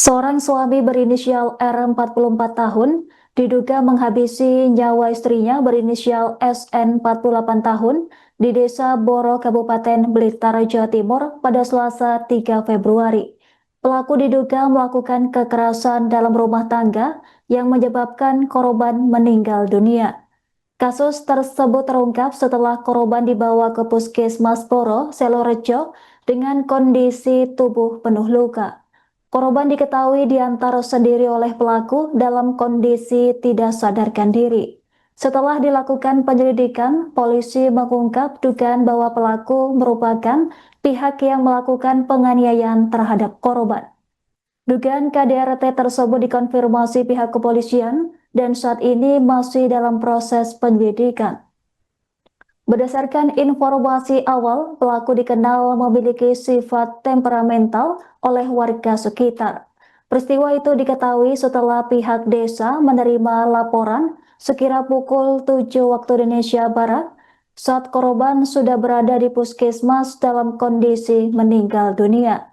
Seorang suami berinisial R 44 tahun diduga menghabisi nyawa istrinya berinisial SN 48 tahun di Desa Boro, Kabupaten Blitar, Jawa Timur pada Selasa 3 Februari. Pelaku diduga melakukan kekerasan dalam rumah tangga yang menyebabkan korban meninggal dunia. Kasus tersebut terungkap setelah korban dibawa ke Puskesmas Boro, Selorejo dengan kondisi tubuh penuh luka. Korban diketahui diantar sendiri oleh pelaku dalam kondisi tidak sadarkan diri. Setelah dilakukan penyelidikan, polisi mengungkap dugaan bahwa pelaku merupakan pihak yang melakukan penganiayaan terhadap korban. Dugaan KDRT tersebut dikonfirmasi pihak kepolisian dan saat ini masih dalam proses penyelidikan. Berdasarkan informasi awal, pelaku dikenal memiliki sifat temperamental oleh warga sekitar. Peristiwa itu diketahui setelah pihak desa menerima laporan sekira pukul 7 waktu Indonesia Barat saat korban sudah berada di puskesmas dalam kondisi meninggal dunia.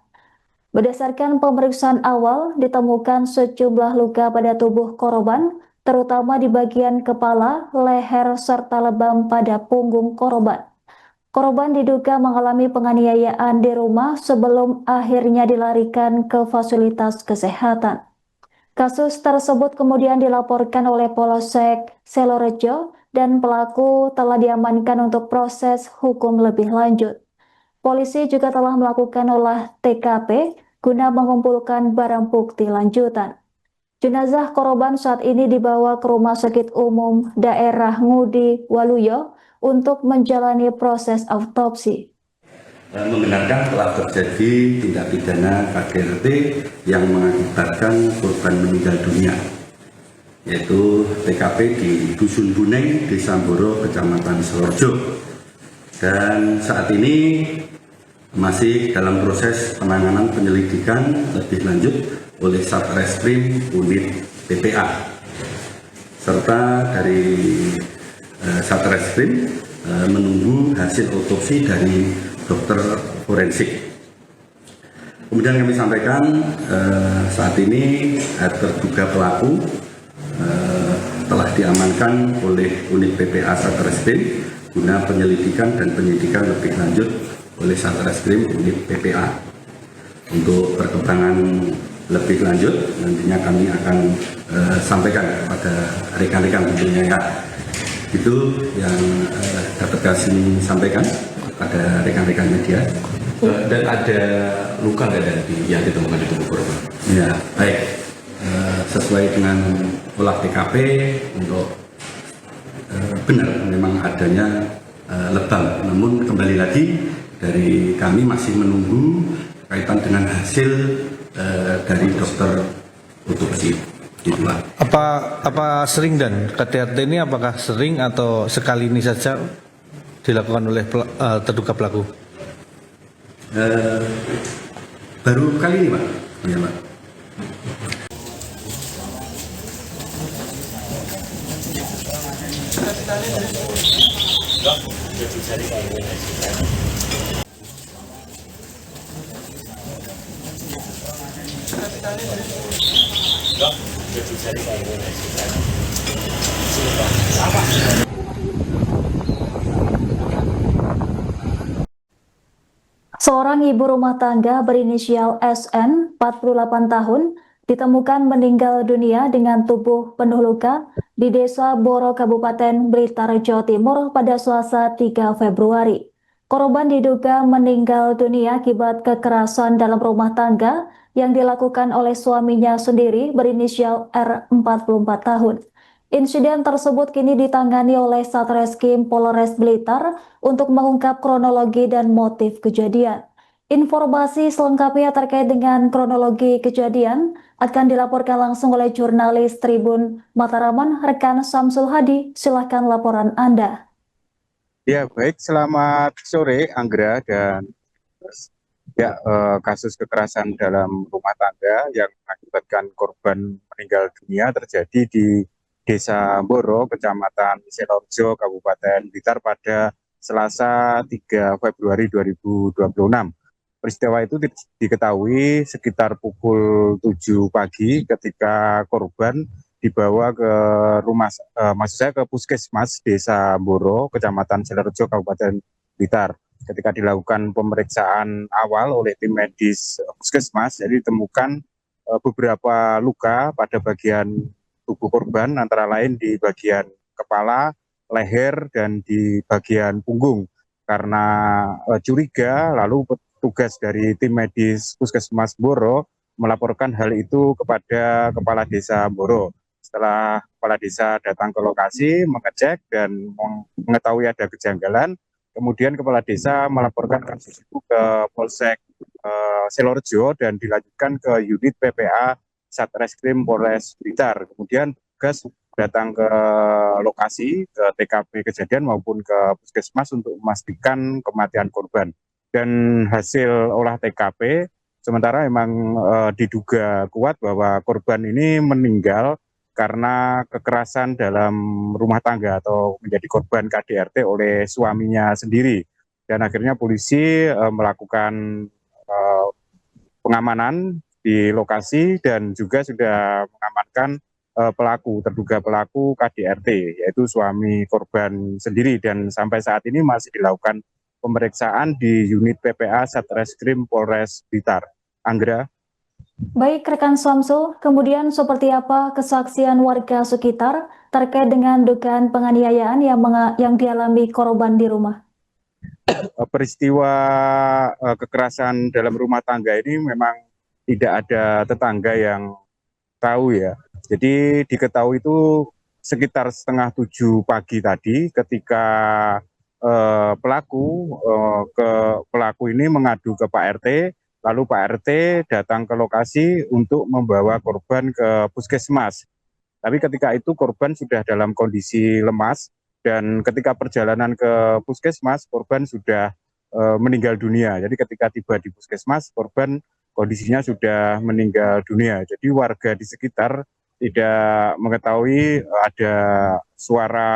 Berdasarkan pemeriksaan awal, ditemukan sejumlah luka pada tubuh korban, terutama di bagian kepala, leher, serta lebam pada punggung korban. Korban diduga mengalami penganiayaan di rumah sebelum akhirnya dilarikan ke fasilitas kesehatan. Kasus tersebut kemudian dilaporkan oleh Polsek Selorejo dan pelaku telah diamankan untuk proses hukum lebih lanjut. Polisi juga telah melakukan olah TKP guna mengumpulkan barang bukti lanjutan. Jenazah korban saat ini dibawa ke Rumah Sakit Umum Daerah Ngudi Waluyo untuk menjalani proses autopsi. Membenarkan telah terjadi tindak pidana KDRT yang mengakibatkan korban meninggal dunia, yaitu TKP di Dusun Buneng, Desa Boro, Kecamatan Selorejo. Dan saat ini masih dalam proses penanganan penyelidikan lebih lanjut oleh Satreskrim Unit PPA, serta dari Satreskrim menunggu hasil otopsi dari dokter forensik. Kemudian kami sampaikan saat ini terduga pelaku telah diamankan oleh unit PPA Satreskrim guna penyelidikan dan penyidikan lebih lanjut oleh Satreskrim unit PPA. Untuk perkembangan lebih lanjut nantinya kami akan sampaikan kepada rekan-rekan tentunya ya. Itu yang dapat kami sampaikan kepada rekan-rekan media. Dan ada luka nggak yang ditemukan di tubuh korban? Ya, baik. Sesuai dengan olah TKP untuk benar memang adanya lebam. Namun kembali lagi dari kami masih menunggu kaitan dengan hasil dari dokter otopsi. Itulah. Apa sering dan KDRT ini apakah sering atau sekali ini saja dilakukan oleh terduga pelaku? Baru kali ini, Pak. Ya, Pak. Seorang ibu rumah tangga berinisial SN, 48 tahun, ditemukan meninggal dunia dengan tubuh penuh luka di Desa Boro, Kabupaten Blitar, Jawa Timur pada Selasa 3 Februari. Korban diduga meninggal dunia akibat kekerasan dalam rumah tangga yang dilakukan oleh suaminya sendiri berinisial R 44 tahun. Insiden tersebut kini ditangani oleh Satreskrim Polres Blitar untuk mengungkap kronologi dan motif kejadian. Informasi selengkapnya terkait dengan kronologi kejadian akan dilaporkan langsung oleh jurnalis Tribun Mataraman, rekan Samsul Hadi. Silahkan laporan Anda. Ya, baik. Selamat sore, Anggra. Dan ya, kasus kekerasan dalam rumah tangga yang mengakibatkan korban meninggal dunia terjadi di Desa Boro, Kecamatan Selorjo, Kabupaten Blitar pada Selasa 3 Februari 2026. Peristiwa itu diketahui sekitar pukul 7 pagi ketika korban dibawa ke maksud saya ke Puskesmas Desa Boro, Kecamatan Selorjo, Kabupaten Blitar. Ketika dilakukan pemeriksaan awal oleh tim medis Puskesmas, jadi ditemukan beberapa luka pada bagian tubuh korban, antara lain di bagian kepala, leher, dan di bagian punggung. Karena curiga, lalu petugas dari tim medis Puskesmas Boro melaporkan hal itu kepada Kepala Desa Boro. Setelah Kepala Desa datang ke lokasi, mengecek dan mengetahui ada kejanggalan, kemudian Kepala Desa melaporkan kasus itu ke Polsek Selorjo dan dilanjutkan ke unit PPA Satreskrim Polres Blitar. Kemudian petugas datang ke lokasi, ke TKP kejadian maupun ke Puskesmas untuk memastikan kematian korban. Dan hasil olah TKP sementara memang diduga kuat bahwa korban ini meninggal karena kekerasan dalam rumah tangga atau menjadi korban KDRT oleh suaminya sendiri. Dan akhirnya polisi melakukan pengamanan di lokasi dan juga sudah mengamankan terduga pelaku KDRT, yaitu suami korban sendiri, dan sampai saat ini masih dilakukan pemeriksaan di unit PPA Satreskrim Polres Blitar. Anggra. Baik, rekan Samsul, kemudian seperti apa kesaksian warga sekitar terkait dengan dugaan penganiayaan yang dialami korban di rumah? Peristiwa kekerasan dalam rumah tangga ini memang tidak ada tetangga yang tahu ya. Jadi diketahui itu sekitar setengah 7 pagi tadi ketika pelaku ini mengadu ke Pak RT, lalu Pak RT datang ke lokasi untuk membawa korban ke Puskesmas. Tapi ketika itu korban sudah dalam kondisi lemas, dan ketika perjalanan ke Puskesmas korban sudah meninggal dunia. Jadi ketika tiba di Puskesmas korban kondisinya sudah meninggal dunia. Jadi warga di sekitar tidak mengetahui ada suara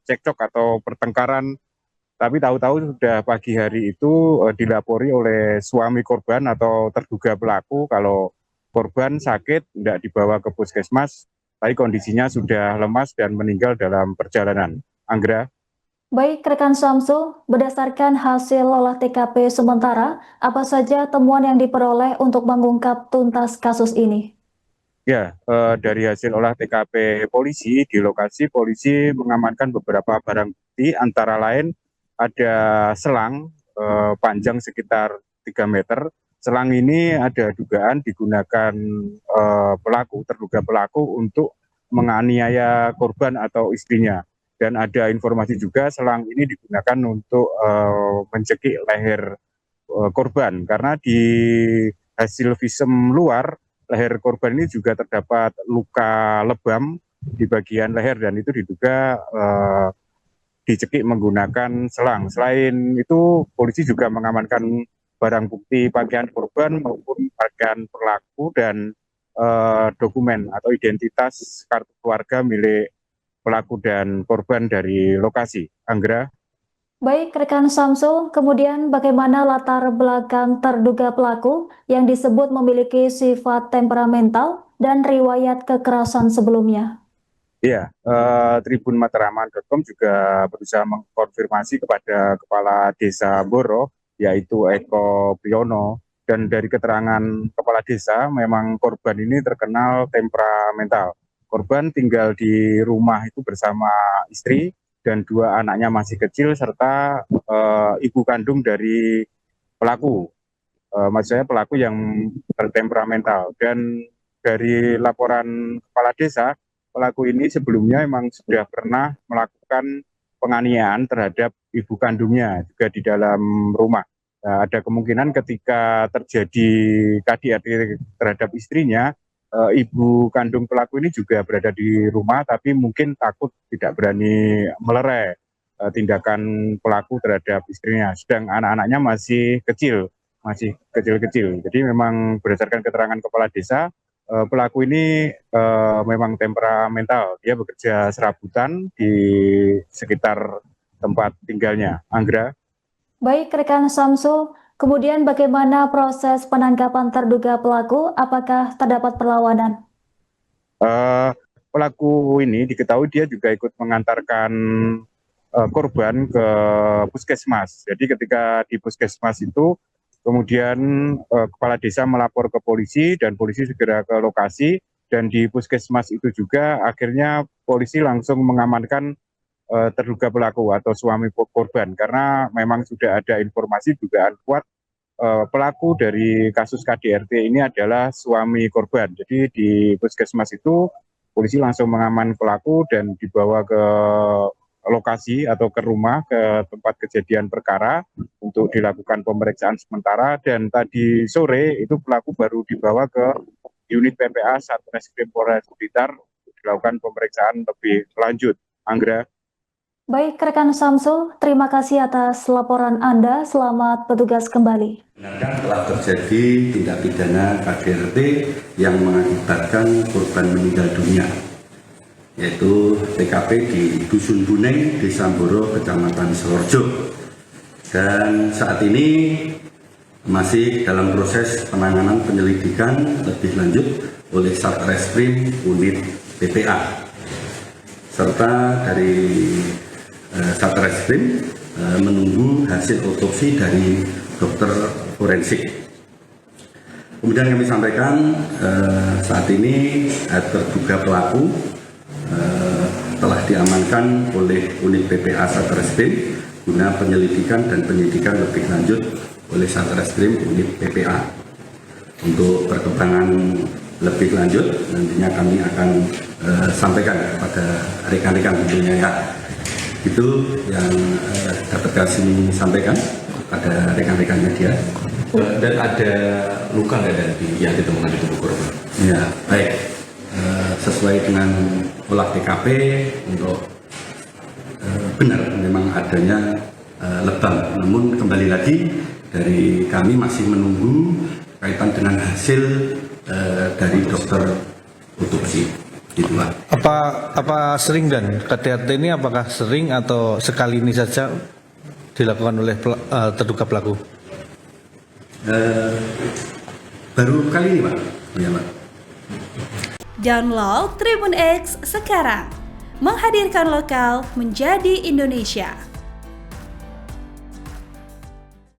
cekcok atau pertengkaran, tapi tahu-tahu sudah pagi hari itu dilapori oleh suami korban atau terduga pelaku kalau korban sakit, tidak dibawa ke Puskesmas, tapi kondisinya sudah lemas dan meninggal dalam perjalanan. Anggra. Baik, rekan Samsul, berdasarkan hasil olah TKP sementara, apa saja temuan yang diperoleh untuk mengungkap tuntas kasus ini? Ya, dari hasil olah TKP polisi, di lokasi polisi mengamankan beberapa barang bukti, antara lain ada selang panjang sekitar 3 meter. Selang ini ada dugaan digunakan terduga pelaku untuk menganiaya korban atau istrinya. Dan ada informasi juga selang ini digunakan untuk mencekik leher korban, karena di hasil visum luar leher korban ini juga terdapat luka lebam di bagian leher, dan itu diduga dicekik menggunakan selang. Selain itu polisi juga mengamankan barang bukti pakaian korban maupun pakaian pelaku dan dokumen atau identitas kartu keluarga milik pelaku dan korban dari lokasi. Anggra. Baik, rekan Samsul, kemudian bagaimana latar belakang terduga pelaku yang disebut memiliki sifat temperamental dan riwayat kekerasan sebelumnya? Iya, Tribun Matraman.com juga berusaha mengkonfirmasi kepada Kepala Desa Boro, yaitu Eko Priyono, dan dari keterangan Kepala Desa, memang korban ini terkenal temperamental. Korban tinggal di rumah itu bersama istri dan 2 anaknya masih kecil, serta ibu kandung dari pelaku. Maksud saya pelaku yang bertemperamental. Dan dari laporan Kepala Desa, pelaku ini sebelumnya memang sudah pernah melakukan penganiayaan terhadap ibu kandungnya juga di dalam rumah. Nah, ada kemungkinan ketika terjadi KDRT terhadap istrinya, ibu kandung pelaku ini juga berada di rumah, tapi mungkin takut tidak berani melerai tindakan pelaku terhadap istrinya. Sedang anak-anaknya masih kecil-kecil. Jadi memang berdasarkan keterangan Kepala Desa, pelaku ini memang temperamental. Dia bekerja serabutan di sekitar tempat tinggalnya. Anggra. Baik, rekan Samsul, kemudian bagaimana proses penangkapan terduga pelaku? Apakah terdapat perlawanan? Pelaku ini diketahui dia juga ikut mengantarkan korban ke puskesmas. Jadi ketika di puskesmas itu, kemudian kepala desa melapor ke polisi dan polisi segera ke lokasi, dan di puskesmas itu juga akhirnya polisi langsung mengamankan terduga pelaku atau suami korban, karena memang sudah ada informasi dugaan kuat pelaku dari kasus KDRT ini adalah suami korban. Jadi di puskesmas itu polisi langsung mengamankan pelaku dan dibawa ke lokasi atau ke rumah, ke tempat kejadian perkara untuk dilakukan pemeriksaan sementara, dan tadi sore itu pelaku baru dibawa ke unit PPA Satreskrim Polres Blitar untuk dilakukan pemeriksaan lebih lanjut. Anggra. Baik, rekan Samsul, terima kasih atas laporan Anda. Selamat bertugas kembali. Benarkah telah terjadi tindak pidana KDRT yang mengakibatkan korban meninggal dunia, yaitu TKP di Dusun Buneng, Desa Mboro, Kecamatan Selorjo. Dan saat ini masih dalam proses penanganan penyelidikan lebih lanjut oleh Satreskrim Unit PPA, serta dari Satreskrim menunggu hasil otopsi dari dokter forensik. Kemudian kami sampaikan saat ini terduga pelaku telah diamankan oleh unit PPA Satreskrim guna penyelidikan dan penyidikan lebih lanjut oleh Satreskrim unit PPA. Untuk perkembangan lebih lanjut nantinya kami akan sampaikan kepada rekan-rekan tentunya ya. Itu yang dapat kami sampaikan kepada rekan-rekan media. Dan ada luka nggak dan yang ditemukan di tubuh korban? Ya, baik. Sesuai dengan olah TKP untuk benar memang adanya lebam. Namun kembali lagi dari kami masih menunggu kaitan dengan hasil dari dokter otopsi. Itulah. Apa sering dan KDRT ini apakah sering atau sekali ini saja dilakukan oleh terduga pelaku? Baru kali ini, Pak. Ya, Pak. Download Tribun X sekarang, menghadirkan lokal menjadi Indonesia.